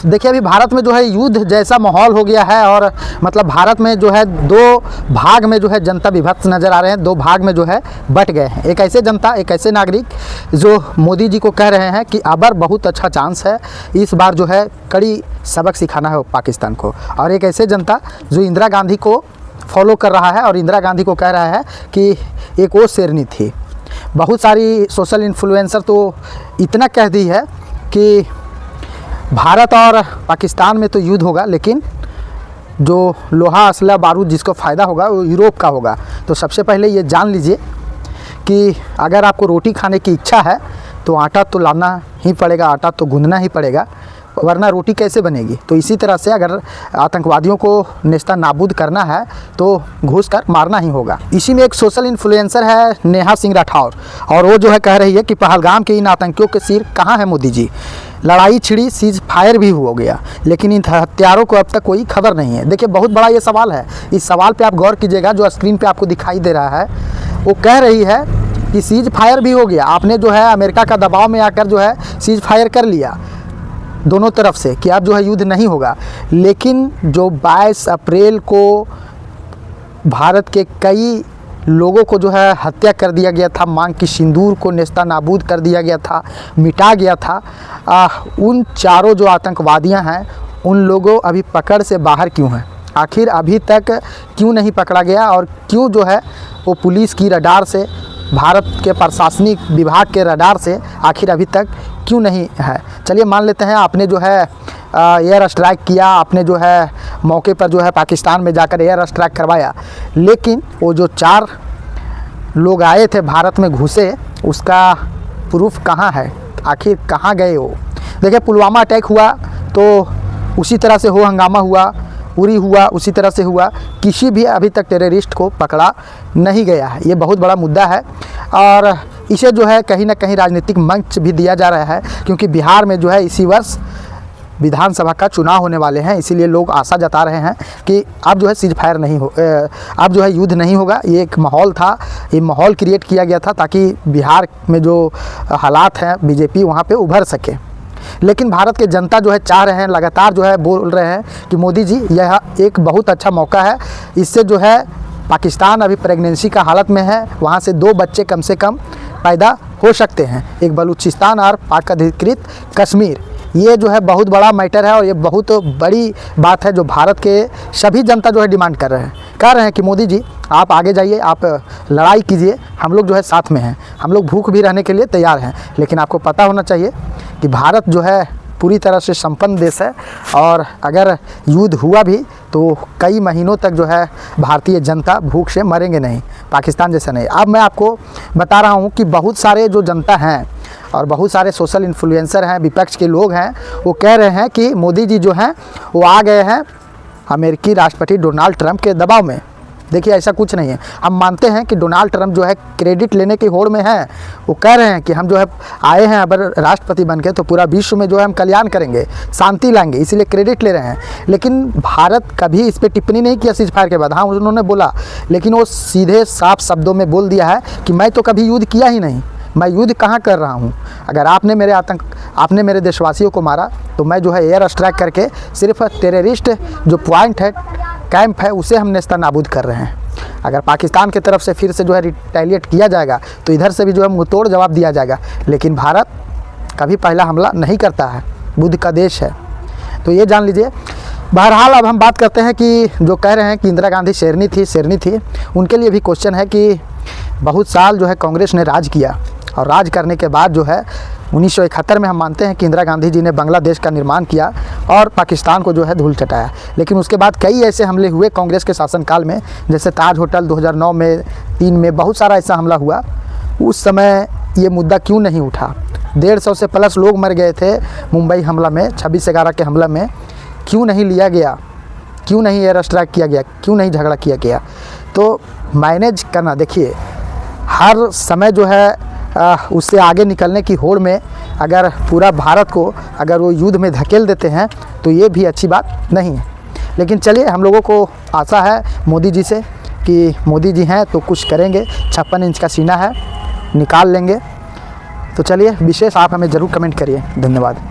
देखिए अभी भारत में जो है युद्ध जैसा माहौल हो गया है और मतलब भारत में जो है दो भाग में जो है जनता विभक्त नज़र आ रहे हैं, दो भाग में जो है बट गए हैं। एक ऐसे जनता, एक ऐसे नागरिक जो मोदी जी को कह रहे हैं कि अबर बहुत अच्छा चांस है, इस बार जो है कड़ी सबक सिखाना है पाकिस्तान को, और एक ऐसे जनता जो इंदिरा गांधी को फॉलो कर रहा है और इंदिरा गांधी को कह रहा है कि एक वो शेरनी थी। बहुत सारी सोशल इन्फ्लुएंसर तो इतना कह दी है कि भारत और पाकिस्तान में तो युद्ध होगा, लेकिन जो लोहा असला बारूद जिसको फ़ायदा होगा वो यूरोप का होगा। तो सबसे पहले ये जान लीजिए कि अगर आपको रोटी खाने की इच्छा है तो आटा तो लाना ही पड़ेगा, आटा तो गूंदना ही पड़ेगा, वरना रोटी कैसे बनेगी। तो इसी तरह से अगर आतंकवादियों को नेस्ता नाबूद करना है तो घुस कर मारना ही होगा। इसी में एक सोशल इन्फ्लुएंसर है नेहा सिंह राठौर, और वो जो है कह रही है कि पहलगाम के इन आतंकियों के सिर कहाँ है मोदी जी। लड़ाई छिड़ी, सीज फायर भी हो गया, लेकिन इन हत्यारों को अब तक कोई खबर नहीं है। देखिए बहुत बड़ा ये सवाल है, इस सवाल पे आप गौर कीजिएगा। जो स्क्रीन पे आपको दिखाई दे रहा है वो कह रही है कि सीज फायर भी हो गया, आपने जो है अमेरिका का दबाव में आकर जो है सीज फायर कर लिया दोनों तरफ से कि अब जो है युद्ध नहीं होगा। लेकिन जो 22 अप्रैल को भारत के कई लोगों को जो है हत्या कर दिया गया था, मांग की सिंदूर को नेस्ता नाबूद कर दिया गया था, मिटा गया था, उन चारों जो आतंकवादियां हैं उन लोगों अभी पकड़ से बाहर क्यों हैं? आखिर अभी तक क्यों नहीं पकड़ा गया, और क्यों जो है वो पुलिस की रडार से, भारत के प्रशासनिक विभाग के रडार से आखिर अभी तक क्यों नहीं है? चलिए मान लेते हैं आपने जो है एयर स्ट्राइक किया, आपने जो है मौके पर जो है पाकिस्तान में जाकर एयर स्ट्राइक करवाया, लेकिन वो जो 4 लोग आए थे भारत में घुसे, उसका प्रूफ कहाँ है? आखिर कहाँ गए वो? देखिए पुलवामा अटैक हुआ तो उसी तरह से हो हंगामा हुआ, उरी हुआ उसी तरह से हुआ, किसी भी अभी तक टेररिस्ट को पकड़ा नहीं गया है। ये बहुत बड़ा मुद्दा है और इसे जो है कहीं ना कहीं राजनीतिक मंच भी दिया जा रहा है, क्योंकि बिहार में जो है इसी वर्ष विधानसभा का चुनाव होने वाले हैं। इसीलिए लोग आशा जता रहे हैं कि अब जो है सीज फायर नहीं हो, अब जो है युद्ध नहीं होगा। ये एक माहौल था, ये माहौल क्रिएट किया गया था ताकि बिहार में जो हालात हैं बीजेपी वहाँ पे उभर सके। लेकिन भारत के जनता जो है चाह रहे हैं, लगातार जो है बोल रहे हैं कि मोदी जी यह एक बहुत अच्छा मौका है, इससे जो है पाकिस्तान अभी प्रेगनेंसी का हालत में है, वहाँ से 2 बच्चे कम से कम पैदा हो सकते हैं, एक बलूचिस्तान और पाक अधिकृत कश्मीर। ये जो है बहुत बड़ा मैटर है और ये बहुत बड़ी बात है जो भारत के सभी जनता जो है डिमांड कर रहे हैं, कह रहे हैं कि मोदी जी आप आगे जाइए, आप लड़ाई कीजिए, हम लोग जो है साथ में हैं, हम लोग भूख भी रहने के लिए तैयार हैं। लेकिन आपको पता होना चाहिए कि भारत जो है पूरी तरह से संपन्न देश है, और अगर युद्ध हुआ भी तो कई महीनों तक जो है भारतीय जनता भूख से मरेंगे नहीं, पाकिस्तान जैसा नहीं। अब मैं आपको बता रहा हूँ कि बहुत सारे जो जनता हैं और बहुत सारे सोशल इन्फ्लुएंसर हैं, विपक्ष के लोग हैं, वो कह रहे हैं कि मोदी जी जो हैं वो आ गए हैं अमेरिकी राष्ट्रपति डोनाल्ड ट्रंप के दबाव में। देखिए ऐसा कुछ नहीं है। हम मानते हैं कि डोनाल्ड ट्रंप जो है क्रेडिट लेने की होड़ में है, वो कह रहे हैं कि हम जो है आए हैं अगर राष्ट्रपति बन के तो पूरा विश्व में जो है हम कल्याण करेंगे, शांति लाएंगे, इसीलिए क्रेडिट ले रहे हैं। लेकिन भारत कभी इस पर टिप्पणी नहीं किया सीज फायर के बाद। हाँ उन्होंने बोला, लेकिन वो सीधे साफ शब्दों में बोल दिया है कि मैं तो कभी युद्ध किया ही नहीं, मैं युद्ध कहाँ कर रहा हूँ। अगर आपने मेरे देशवासियों को मारा तो मैं जो है एयर स्ट्राइक करके सिर्फ टेररिस्ट जो पॉइंट है, कैंप है, उसे हम नेस्ता नाबूद कर रहे हैं। अगर पाकिस्तान की तरफ से फिर से जो है रिटेलिएट किया जाएगा तो इधर से भी जो है मुंहतोड़ जवाब दिया जाएगा। लेकिन भारत कभी पहला हमला नहीं करता है, बुद्ध का देश है, तो ये जान लीजिए। बहरहाल अब हम बात करते हैं कि जो कह रहे हैं कि इंदिरा गांधी शेरनी थी, उनके लिए भी क्वेश्चन है कि बहुत साल जो है कांग्रेस ने राज किया, और राज करने के बाद जो है 1971 में हम मानते हैं कि इंदिरा गांधी जी ने बांग्लादेश का निर्माण किया और पाकिस्तान को जो है धूल चटाया। लेकिन उसके बाद कई ऐसे हमले हुए कांग्रेस के शासनकाल में, जैसे ताज होटल 2009 में, 3 में, बहुत सारा ऐसा हमला हुआ। उस समय ये मुद्दा क्यों नहीं उठा? 150 से प्लस लोग मर गए थे मुंबई हमला में, 26/11 के हमला में। क्यों नहीं लिया गया? क्यों नहीं एयर स्ट्राइक किया गया? क्यों नहीं झगड़ा किया गया? तो मैनेज करना, देखिए हर समय जो है उससे आगे निकलने की होड़ में अगर पूरा भारत को अगर वो युद्ध में धकेल देते हैं तो ये भी अच्छी बात नहीं है। लेकिन चलिए, हम लोगों को आशा है मोदी जी से कि मोदी जी हैं तो कुछ करेंगे। 56 इंच का सीना है, निकाल लेंगे। तो चलिए, विशेष आप हमें ज़रूर कमेंट करिए। धन्यवाद।